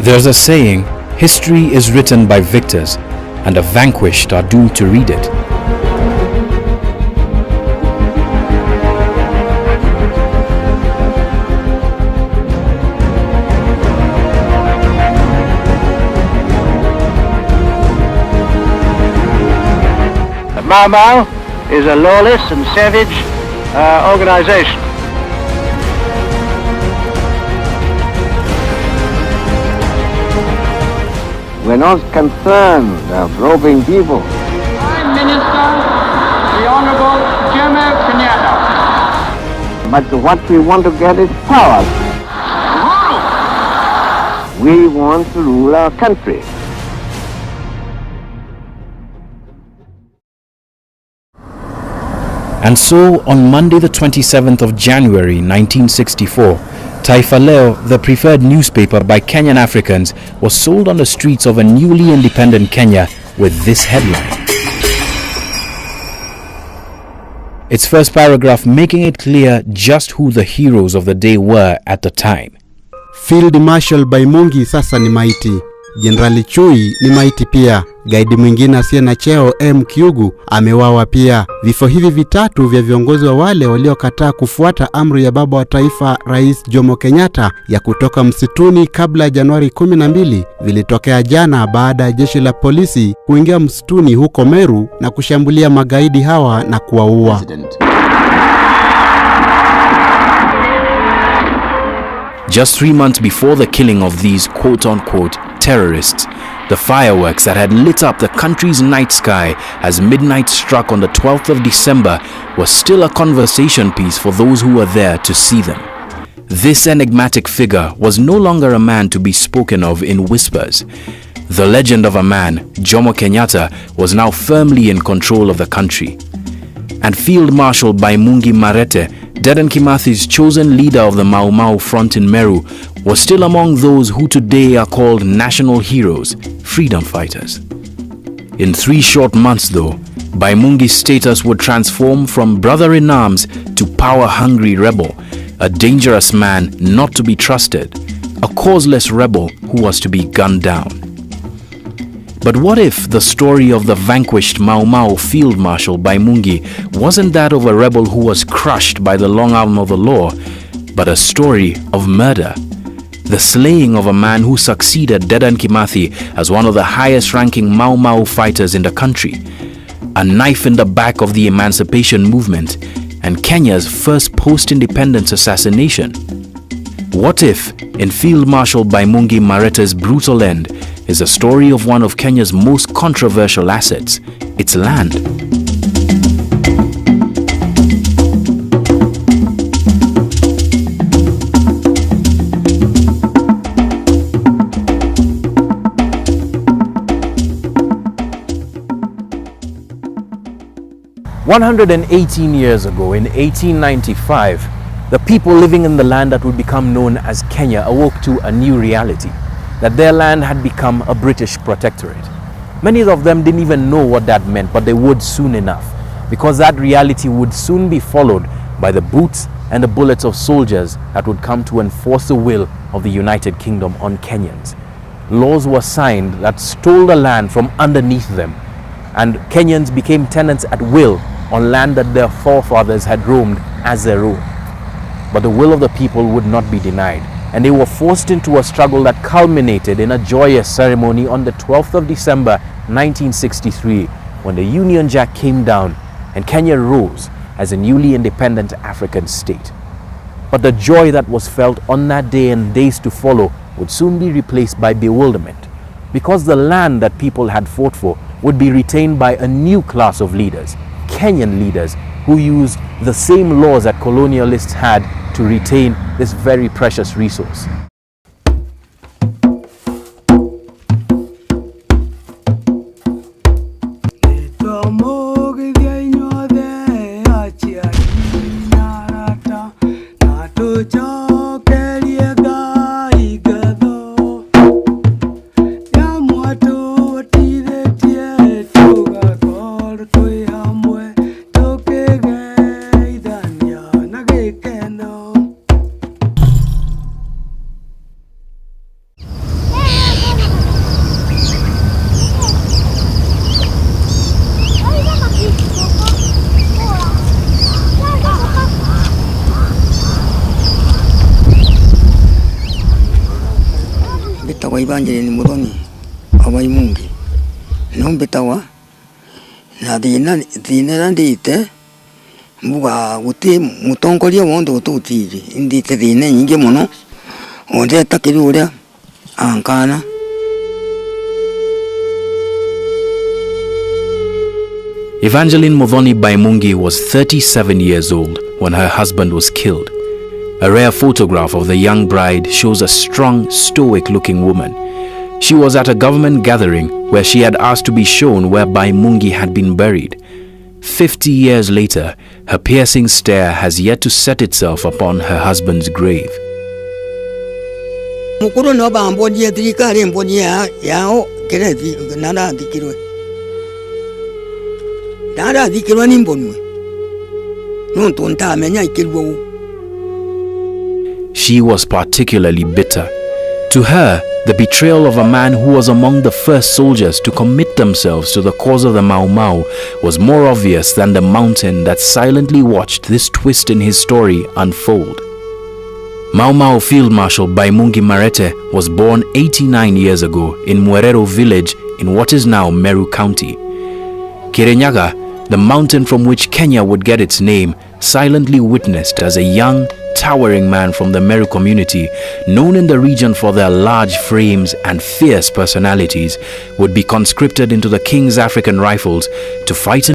There's a saying, history is written by victors, and the vanquished are doomed to read it. The Mau Mau is a lawless and savage organization. We're not concerned of robbing people. Prime Minister, the Honorable Jomo Kenyatta. But what we want to get is power. We want to rule our country. And so, on Monday the 27th of January 1964, Taifa Leo, the preferred newspaper by Kenyan Africans, was sold on the streets of a newly independent Kenya with this headline. Its first paragraph making it clear just who the heroes of the day were at the time. Field Marshal Baimungi sasa ni maiti. Jenerali Chui ni maiti pia. Gaidi mwingine asiye na cheo M. Kiugu amewawa pia. Vifo hivi vitatu vya viongozi wa wale waliokataa kufuata amri ya baba wa taifa Rais Jomo Kenyatta ya kutoka msituni kabla ya Januari 12 vilitokea jana baada ya jeshi la polisi kuingia msituni huko Meru na kushambulia magaidi hawa na kuwaua. Just 3 months before the killing of these quote-unquote terrorists, the fireworks that had lit up the country's night sky as midnight struck on the 12th of December was still a conversation piece for those who were there to see them. This enigmatic figure was no longer a man to be spoken of in whispers. The legend of a man, Jomo Kenyatta, was now firmly in control of the country. And Field Marshal Baimungi Marete, Dedan Kimathi's chosen leader of the Mau Mau front in Meru, was still among those who today are called national heroes, freedom fighters. In 3 short months though, Baimungi's status would transform from brother-in-arms to power-hungry rebel, a dangerous man not to be trusted, a causeless rebel who was to be gunned down. But what if the story of the vanquished Mau Mau Field Marshal Baimungi wasn't that of a rebel who was crushed by the long arm of the law, but a story of murder? The slaying of a man who succeeded Dedan Kimathi as one of the highest-ranking Mau Mau fighters in the country, a knife in the back of the emancipation movement, and Kenya's first post-independence assassination. What if, in Field Marshal Baimungi Marete's brutal end, is a story of one of Kenya's most controversial assets, its land? "118 years ago, in 1895, the people living in the land that would become known as Kenya awoke to a new reality, that their land had become a British protectorate. Many of them didn't even know what that meant, but they would soon enough, because that reality would soon be followed by the boots and the bullets of soldiers that would come to enforce the will of the United Kingdom on Kenyans. Laws were signed that stole the land from underneath them, and Kenyans became tenants at will on land that their forefathers had roamed as their own. But the will of the people would not be denied, and they were forced into a struggle that culminated in a joyous ceremony on the 12th of December 1963, when the Union Jack came down and Kenya rose as a newly independent African state. But the joy that was felt on that day and days to follow would soon be replaced by bewilderment, because the land that people had fought for would be retained by a new class of leaders, Kenyan leaders, who used the same laws that colonialists had to retain this very precious resource. tawa Evangeline Muthoni abai mungi nombe tawa na thina ndite mbuga guti mutongoria wondo ututiri ndite thina nyingi muno onde takiri uria ankana. Evangeline Muthoni Baimungi was 37 years old when her husband was killed. A rare photograph of the young bride shows a strong, stoic-looking woman. She was at a government gathering where she had asked to be shown where Baimungi had been buried. 50 years later, her piercing stare has yet to set itself upon her husband's grave. Mukuru no ba mbonye trikari mbonye yao kerezi nada dikirwe. Nada dikirwe ni mbonwe. No tonta amenya ikirwo. She was particularly bitter. To her, the betrayal of a man who was among the first soldiers to commit themselves to the cause of the Mau Mau was more obvious than the mountain that silently watched this twist in his story unfold. Mau Mau Field Marshal Baimungi Marete was born 89 years ago in Mwerero village in what is now Meru County. Kirinyaga, the mountain from which Kenya would get its name, silently witnessed as a young, towering man from the Meru community, known in the region for their large frames and fierce personalities, would be conscripted into the King's African Rifles to fight in